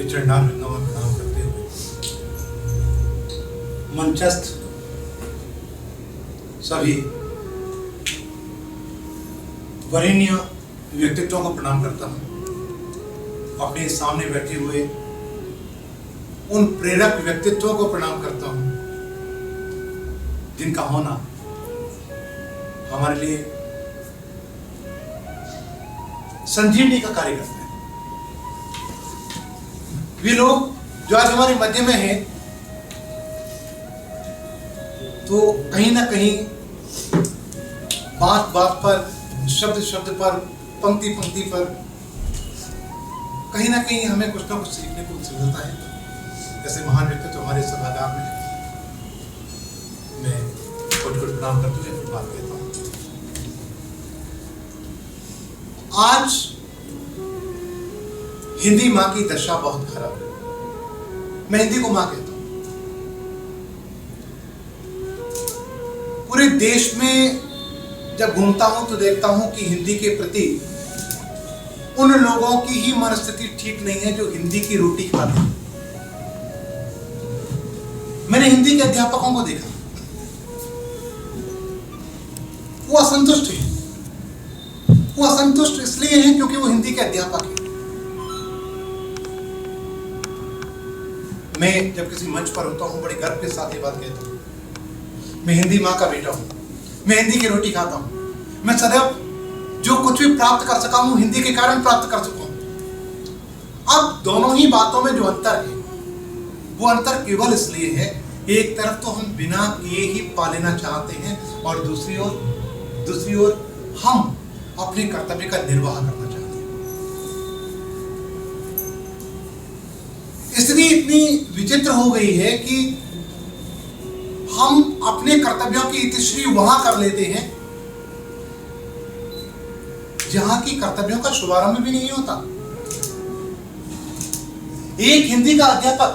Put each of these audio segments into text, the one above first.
के चरणार बिंदों में प्रणाम करते हुए मंचस्थ सभी वरेण्य व्यक्तित्वों को प्रणाम करता हूं। अपने सामने बैठे हुए उन प्रेरक व्यक्तित्वों को प्रणाम करता हूं जिनका होना हमारे लिए संजीवनी का कार्य करता है। वे लोग जो आज हमारे मध्य में हैं, तो कहीं ना कहीं बात बात पर, शब्द शब्द पर, पंक्ति पंक्ति पर कहीं ना कहीं हमें कुछ ना कुछ सीखने को मिलता है। जैसे महान व्यक्तित्व हमारे सभागार में, मैं कुछ प्रणाम करते हुए फिर बात कहता हूँ। आज हिंदी माँ की दशा बहुत खराब है। मैं हिंदी को माँ कहता हूँ। पूरे देश में जब घूमता हूं तो देखता हूं कि हिंदी के प्रति उन लोगों की ही मनस्थिति ठीक नहीं है जो हिंदी की रोटी खाते हैं। मैंने हिंदी के अध्यापकों को देखा, वो असंतुष्ट हैं। वो असंतुष्ट इसलिए हैं क्योंकि वो हिंदी के अध्यापक हैं। मैं जब किसी मंच पर होता हूं, बड़े गर्व के साथ ये बात कहता हूं, मैं हिंदी माँ का बेटा हूं, मैं हिंदी की रोटी खाता हूं। मैं सदैव जो कुछ भी प्राप्त कर सका हूं हिंदी के कारण प्राप्त कर सका हूं। अब दोनों ही बातों में जो अंतर है, वो अंतर केवल इसलिए है, एक तरफ तो हम बिना किए ही पा लेना चाहते हैं और दूसरी ओर हम अपने कर्तव्य का निर्वाह करना चाहते हैं। स्थिति इतनी विचित्र हो गई है कि हम अपने कर्तव्यों की इतिश्री वहां कर लेते हैं जहां की कर्तव्यों का शुभारंभ भी नहीं होता। एक हिंदी का अध्यापक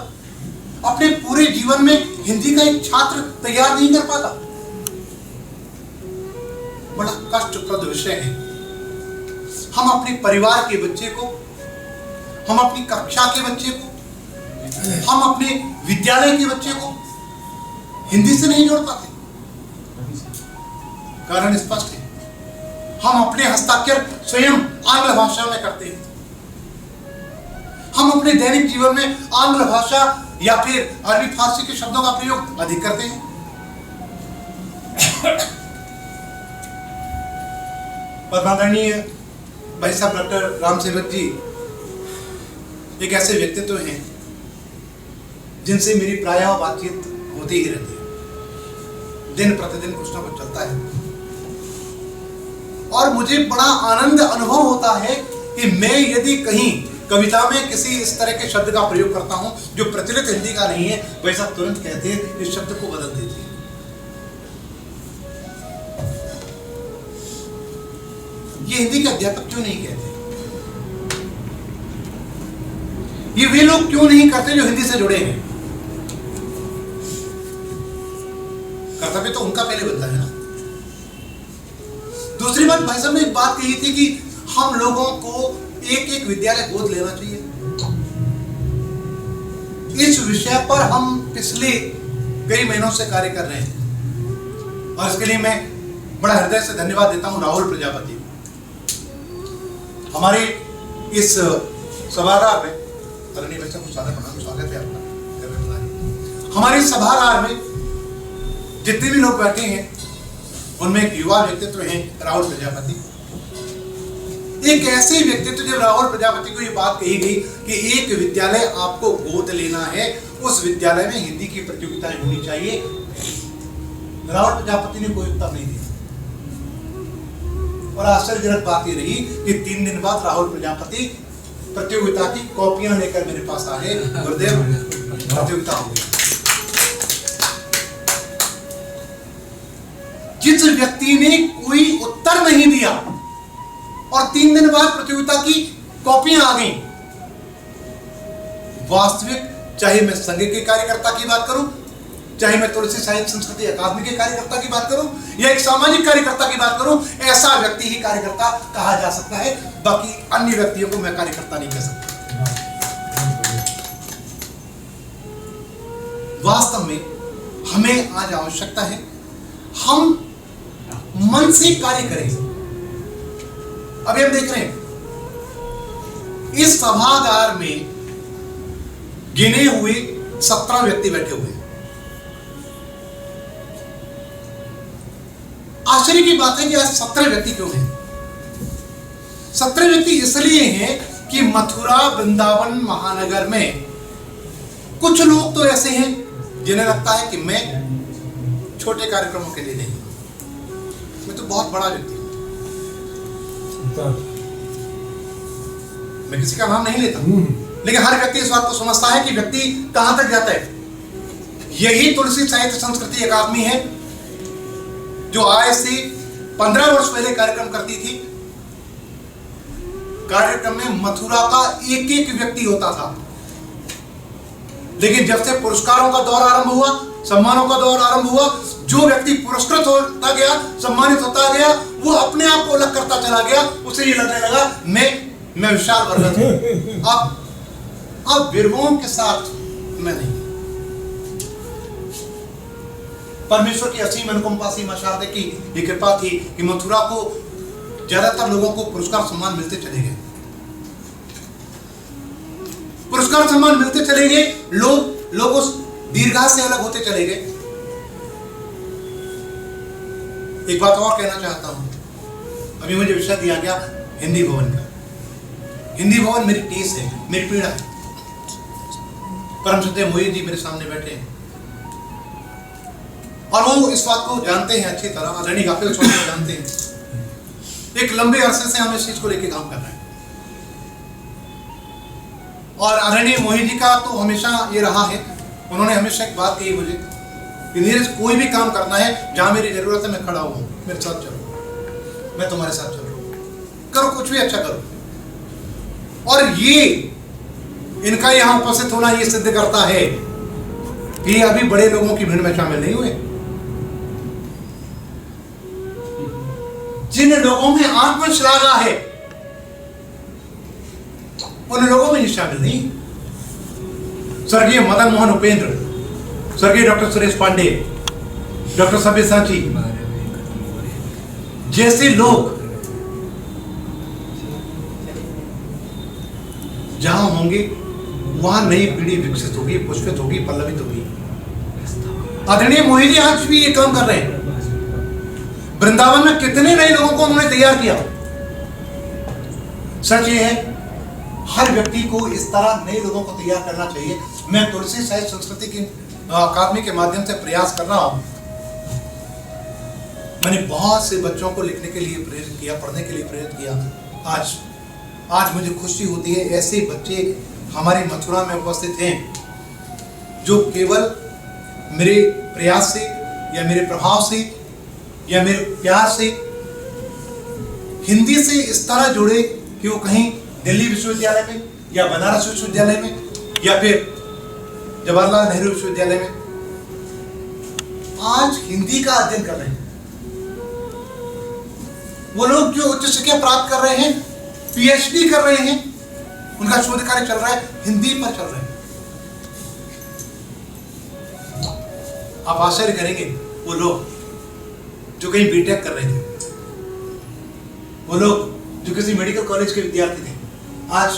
अपने पूरे जीवन में हिंदी का एक छात्र तैयार नहीं कर पाता। बड़ा कष्टप्रद विषय है। हम अपने परिवार के बच्चे को, हम अपनी कक्षा के बच्चे को, हम अपने विद्यालय के बच्चे को हिंदी से नहीं जोड़ पाते। कारण स्पष्ट है, हम अपने हस्ताक्षर स्वयं आंग्ल भाषा में करते हैं। हम अपने दैनिक जीवन में आंग्ल भाषा या फिर अरबी फारसी के शब्दों का प्रयोग अधिक करते हैं। परमादरणीय भाई साहब डॉक्टर राम सेवक जी एक ऐसे व्यक्तित्व हैं जिनसे मेरी प्रायः बातचीत होती ही रहती है। दिन प्रतिदिन कुछ ना कुछ चलता है और मुझे बड़ा आनंद अनुभव होता है कि मैं यदि कहीं कविता में किसी इस तरह के शब्द का प्रयोग करता हूं जो प्रचलित हिंदी का नहीं है, वैसा तुरंत कहते हैं इस शब्द को बदल देते हैं। ये हिंदी के अध्यापक क्यों नहीं कहते? ये वे लोग क्यों नहीं करते जो हिंदी से जुड़े हैं? कर्तव्य तो उनका पहले बनता है ना। दूसरी बात, भाई साहब ने एक बात कही थी कि हम लोगों को एक एक विद्यालय गोद लेना चाहिए। इस विषय पर हम पिछले कई महीनों से कार्य कर रहे हैं और इसके लिए मैं बड़ा हृदय से धन्यवाद देता हूं राहुल प्रजापति। हमारे इस सभागार में आदरणीय बच्चा को स्वागत है आपका। हमारे सभागार में जितने भी लोग बैठे हैं उनमें एक युवा व्यक्तित्व हैं राहुल प्रजापति। एक ऐसे व्यक्तित्व, जब राहुल प्रजापति को ये बात कही गई कि एक विद्यालय आपको गोद लेना है, उस विद्यालय में हिंदी की प्रतियोगिताएं होनी चाहिए, राहुल प्रजापति ने कोई उत्तर नहीं दिया। और आश्चर्यजनक बात ये रही कि 3 दिन बाद राहुल प्रजापति प्रतियोगिता की कॉपियां लेकर मेरे पास आए। गुरुदेव, प्रतियोगिता हो गई। जिस व्यक्ति ने कोई उत्तर नहीं दिया और 3 दिन बाद प्रतियोगिता की कॉपियां आ गई, वास्तविक, चाहे मैं संघ के कार्यकर्ता की बात करूं, चाहे मैं तुलसी साहित्य संस्कृति अकादमी के कार्यकर्ता की बात करूं या एक सामाजिक कार्यकर्ता की बात करूं, ऐसा व्यक्ति ही कार्यकर्ता कहा जा सकता है। बाकी अन्य व्यक्तियों को मैं कार्यकर्ता नहीं कह सकता। वास्तव में हमें आज आवश्यकता है हम मन से कार्य करें। अभी हम देख रहे हैं इस सभागार में गिने हुए 17 व्यक्ति बैठे हुए हैं। आश्चर्य की बात है कि आज 17 व्यक्ति क्यों हैं? 17 व्यक्ति इसलिए हैं कि मथुरा वृंदावन महानगर में कुछ लोग तो ऐसे हैं जिन्हें लगता है कि मैं छोटे कार्यक्रमों के लिए नहीं, मैं तो बहुत बड़ा व्यक्ति हूं। मैं किसी का नाम नहीं लेता, लेकिन हर व्यक्ति इस बात को समझता है कि व्यक्ति कहां तक जाता है। यही तुलसी साहित्य संस्कृति अकादमी है जो आज से 15 वर्ष पहले कार्यक्रम करती थी। कार्यक्रम में मथुरा का एक एक व्यक्ति होता था, लेकिन जब से पुरस्कारों का दौर आरंभ हुआ, सम्मानों का दौर आरंभ हुआ, जो व्यक्ति पुरस्कृत होता गया, सम्मानित होता गया, वो अपने आप को अलग करता चला गया। उसे ये लगने लगा मैं विशाल वर्गत हूं। अब वीरवों के साथ मैं नहीं। परमेश्वर की असीम अनुकंपा सी मशारदे की ये कृपा थी कि मथुरा को ज्यादातर लोगों को पुरस्कार सम्मान मिलते चले गए, पुरस्कार सम्मान मिलते चले गए, लोग उस दीर्घा से अलग होते चले गए। एक बात और कहना चाहता हूं, अभी मुझे विषय दिया गया हिंदी भवन का। हिंदी भवन मेरी टीस है, मेरी पीड़ा है। परम श्रद्धेय मोहित जी मेरे सामने बैठे हैं और वो इस बात को जानते हैं अच्छी तरह, आदरणीय गाफिल स्वामी को जानते हैं। एक लंबे अरसे से हम इस चीज को लेकर काम कर रहे हैं और आदरणीय मोहित जी का तो हमेशा ये रहा है, उन्होंने हमेशा एक बात कही मुझे कि नीरज कोई भी काम करना है, जहां मेरी जरूरत है मैं खड़ा हूं, मेरे साथ चलो, मैं तुम्हारे साथ चल रहा हूं, करो कुछ भी अच्छा करो। और ये इनका यहां उपस्थित होना ये सिद्ध करता है कि ये अभी बड़े लोगों की भीड़ में शामिल नहीं हुए। जिन लोगों में आत्मश्लाघा है उन लोगों में शामिल नहीं। स्वर्गीय मदन मोहन उपेंद्र, स्वर्गीय डॉक्टर सुरेश पांडे, डॉक्टर सब्यसाची जैसे लोग जहां होंगे वहां नई पीढ़ी विकसित होगी, पुष्पित होगी, पल्लवित होगी। आदरणीय मोहित जी आज भी ये काम कर रहे हैं। वृंदावन में कितने नए लोगों को उन्होंने तैयार किया। सच ये है हर व्यक्ति को इस तरह नए लोगों को तैयार करना चाहिए। मैं तुलसी साहित्य संस्कृति की अकादमी के माध्यम से प्रयास कर रहा हूं। मैंने बहुत से बच्चों को लिखने के लिए प्रेरित किया, पढ़ने के लिए प्रेरित किया। आज मुझे खुशी होती है ऐसे बच्चे हमारे मथुरा में उपस्थित हैं जो केवल मेरे प्रयास से या मेरे प्रभाव से या मेरे प्यार से हिंदी से इस तरह जुड़े कि वो कहीं दिल्ली विश्वविद्यालय में या बनारस विश्वविद्यालय में या फिर जवाहरलाल नेहरू विश्वविद्यालय में आज हिंदी का अध्ययन कर रहे हैं। वो लोग जो उच्च शिक्षा प्राप्त कर रहे हैं, पीएचडी कर रहे हैं, उनका शोध कार्य चल रहा है हिंदी पर चल रहा है। आप आश्चर्य करेंगे वो लोग जो कहीं बीटेक कर रहे थे, वो लोग जो किसी मेडिकल कॉलेज के विद्यार्थी थे, आज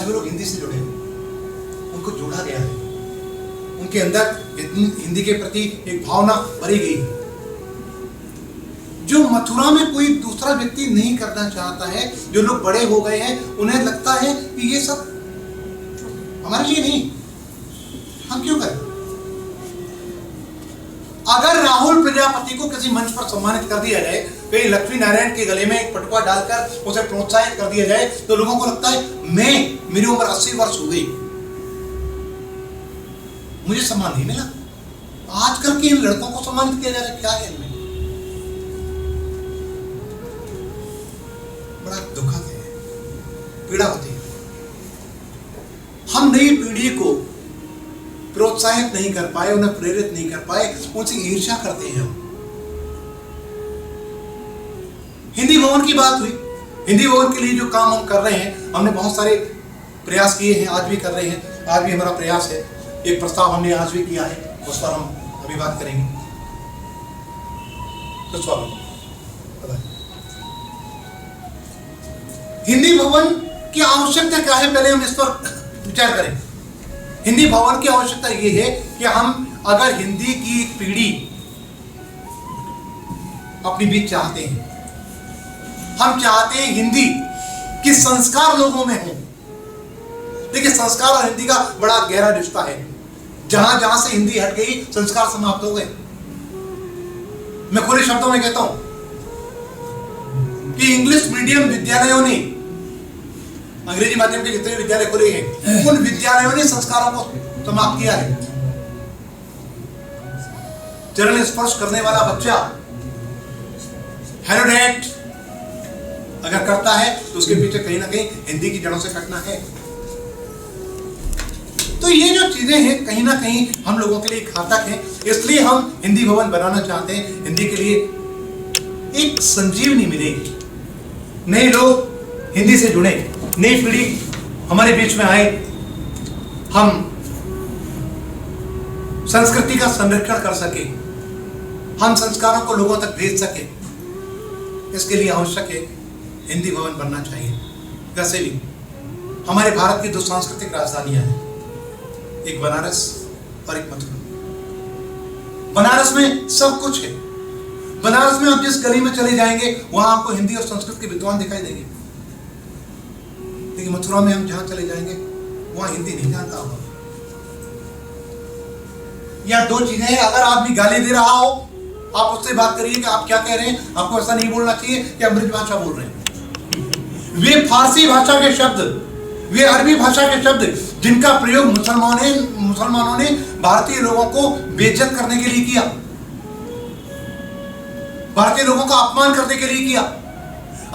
वो लोग हिंदी से जुड़े, उनको जोड़ा गया है, उनके अंदर हिंदी के प्रति एक भावना भरी गई। जो मथुरा में कोई दूसरा व्यक्ति नहीं करना चाहता है, जो लोग बड़े हो गए हैं उन्हें लगता है कि ये सब हमारे लिए नहीं, हम क्यों करें। अगर राहुल प्रजापति को किसी मंच पर सम्मानित कर दिया जाए, कहीं लक्ष्मी नारायण के गले में एक पटुआ डालकर उसे प्रोत्साहित कर दिया जाए, तो लोगों को लगता है मेरी उम्र 80 वर्ष हो गई, मुझे सम्मान नहीं मिला। आजकल के इन लड़कों को सम्मानित किया जा रहा है, क्या है इनमें? बड़ा दुखद है, पीड़ा होती है। हम नई पीढ़ी को प्रोत्साहित नहीं कर पाए, उन्हें प्रेरित नहीं कर पाए, उनसे ईर्ष्या करते हैं हम। हिंदी भवन की बात हुई, हिंदी भवन के लिए जो काम हम कर रहे हैं, हमने बहुत सारे प्रयास किए हैं, आज भी कर रहे हैं, आज भी हमारा प्रयास है। एक प्रस्ताव हमने आज भी किया है उस पर हम अभी बात करेंगे। तो स्वागत। हिंदी भवन की आवश्यकता क्या है, पहले हम इस पर विचार करें। हिंदी भवन की आवश्यकता यह है कि हम अगर हिंदी की एक पीढ़ी अपनी बीच चाहते हैं, हम चाहते हैं हिंदी कि संस्कार लोगों में हो। देखिए, संस्कार और हिंदी का बड़ा गहरा रिश्ता है। जहां जहां से हिंदी हट गई, संस्कार समाप्त हो गए। मैं खुले शब्दों में कहता हूं कि इंग्लिश मीडियम विद्यालयों ने, अंग्रेजी माध्यम के जितने विद्यालय खुले हैं, उन विद्यालयों ने संस्कारों को समाप्त किया है। चरण स्पर्श करने वाला बच्चा हेलो डैड अगर करता है तो उसके पीछे कहीं ना कहीं हिंदी की जड़ों से कटना है। तो ये जो चीजें हैं कहीं ना कहीं हम लोगों के लिए घातक हैं, इसलिए हम हिंदी भवन बनाना चाहते हैं। हिंदी के लिए एक संजीवनी मिलेगी, नए लोग हिंदी से जुड़े, नई पीढ़ी हमारे बीच में आए, हम संस्कृति का संरक्षण कर सके, हम संस्कारों को लोगों तक भेज सके। इसके लिए आवश्यक है हिंदी भवन बनना चाहिए। वैसे भी हमारे भारत की दो सांस्कृतिक राजधानियां हैं, एक बनारस और एक मथुरा। बनारस में सब कुछ है। बनारस में आप जिस गली में चले जाएंगे वहां आपको हिंदी और संस्कृत के विद्वान दिखाई देंगे, लेकिन मथुरा में हम जहां चले जाएंगे वहां हिंदी नहीं जानता होगा। या दो चीजें हैं, अगर आदमी गाली दे रहा हो आप उससे बात करिए कि आप क्या कह रहे हैं, आपको ऐसा नहीं बोलना चाहिए कि आप ब्रज भाषा बोल रहे हैं। वे फारसी भाषा के शब्द, वे अरबी भाषा के शब्द जिनका प्रयोग मुसलमानों ने भारतीय लोगों को बेइज्जत करने के लिए किया, भारतीय लोगों का अपमान करने के लिए किया,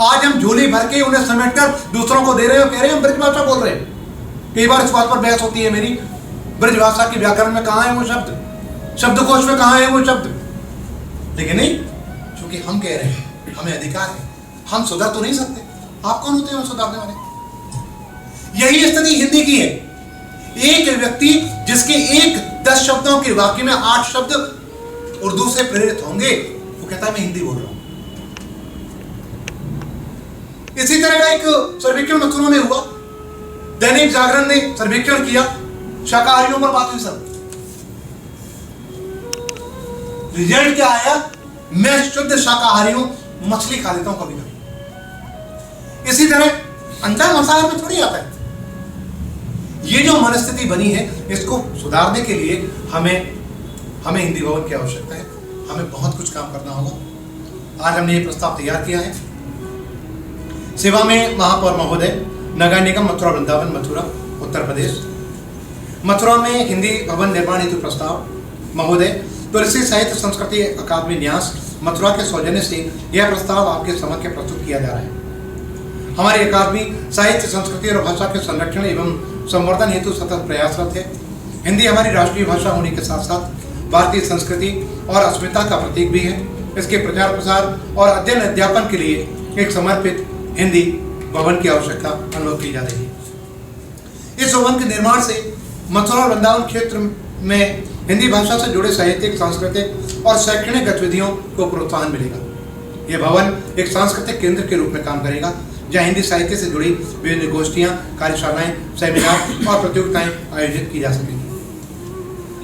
आज हम झोली भर के उन्हें समेटकर दूसरों को दे रहे हो, कह रहे हैं हम ब्रज भाषा बोल रहे हैं। कई बार इस बात पर बहस होती है मेरी, ब्रज भाषा की व्याकरण में कहां है वो शब्द, शब्दकोश में कहां है वो शब्द। लेकिन नहीं, क्योंकि हम कह रहे हैं, हमें अधिकार है, हम सुधर तो नहीं सकते। आप कौन होते हैं सुधारने वाले? यही स्थिति हिंदी की है। एक व्यक्ति जिसके 1-10 शब्दों के वाक्य में 8 शब्द उर्दू से प्रेरित होंगे, वो कहता है मैं हिंदी बोल रहा हूं। इसी तरह का एक सर्वेक्षण मथुरा में हुआ। दैनिक जागरण ने सर्वेक्षण किया, शाकाहारियों पर बात हुई। सब रिजल्ट क्या आया? मैं शुद्ध शाकाहारी हूं, मछली खा लेता हूं कभी कभी। इसी तरह अंडा मांसाहार में थोड़ी आता है। ये जो मनस्थिति बनी है, इसको सुधारने के लिए हमें हिंदी भवन की आवश्यकता है। हमें बहुत कुछ काम करना होगा। आज हमने ये प्रस्ताव तैयार किया है। सेवा में महापौर महोदय, नगर निगम मथुरा वृंदावन मथुरा उत्तर प्रदेश। मथुरा में हिंदी भवन निर्माण हेतु प्रस्ताव महोदय तुलसी साहित्य संस्कृति अकादमी न्यास मथुरा के सौजन्य से यह प्रस्ताव आपके समक्ष प्रस्तुत किया जा रहा है। हमारी अकादमी साहित्य संस्कृति और भाषा के संरक्षण एवं संवर्धन हेतु सतत प्रयासरत है। हिंदी हमारी राष्ट्रीय भाषा होने के साथ साथ भारतीय संस्कृति और अस्मिता का प्रतीक भी है। इसके प्रचार प्रसार और अध्ययन अध्यापन के लिए एक समर्पित हिंदी भवन की आवश्यकता अनुभव की जा रही है। इस भवन के निर्माण से मथुरा वृंदावन क्षेत्र में हिंदी भाषा से जुड़े साहित्यिक, सांस्कृतिक और शैक्षणिक गतिविधियों को प्रोत्साहन मिलेगा। यह भवन एक सांस्कृतिक केंद्र के रूप में काम करेगा, जहां हिंदी साहित्य से जुड़ी विभिन्न गोष्ठियां, कार्यशालाएं, सेमिनार और प्रतियोगिताएं आयोजित की जा सकेंगी।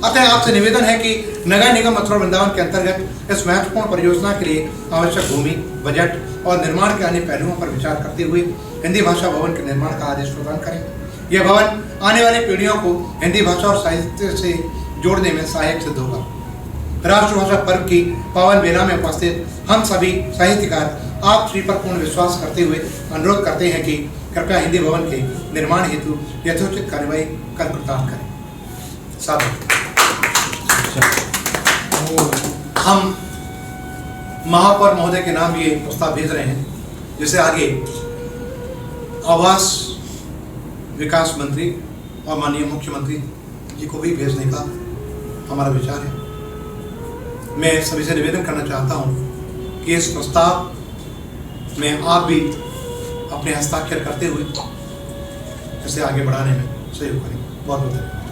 अतः आपसे निवेदन है कि नगर निगम मथुरा वृंदावन के अंतर्गत इस महत्वपूर्ण परियोजना के लिए आवश्यक भूमि, बजट और निर्माण के अन्य पहलुओं पर विचार करते हुए हिंदी भाषा भवन के निर्माण का आदेश प्रदान करें। यह भवन आने वाली पीढ़ियों को हिंदी भाषा और साहित्य से जोड़ने में सहायक सिद्ध होगा। राष्ट्रभाषा पर्व की पावन बेला में उपस्थित हम सभी साहित्यकार आप श्री पर पूर्ण विश्वास करते हुए अनुरोध करते हैं कि कृपया हिंदी भवन के निर्माण हेतु यथोचित कार्यवाही कर कृतार्थ करें। हम महापौर महोदय के नाम ये प्रस्ताव भेज रहे हैं, जिसे आगे आवास विकास मंत्री और माननीय मुख्यमंत्री जी को भी भेजने का हमारा विचार है। मैं सभी से निवेदन करना चाहता हूं कि इस प्रस्ताव में आप भी अपने हस्ताक्षर करते हुए इसे आगे बढ़ाने में सहयोग करें। बहुत बहुत धन्यवाद।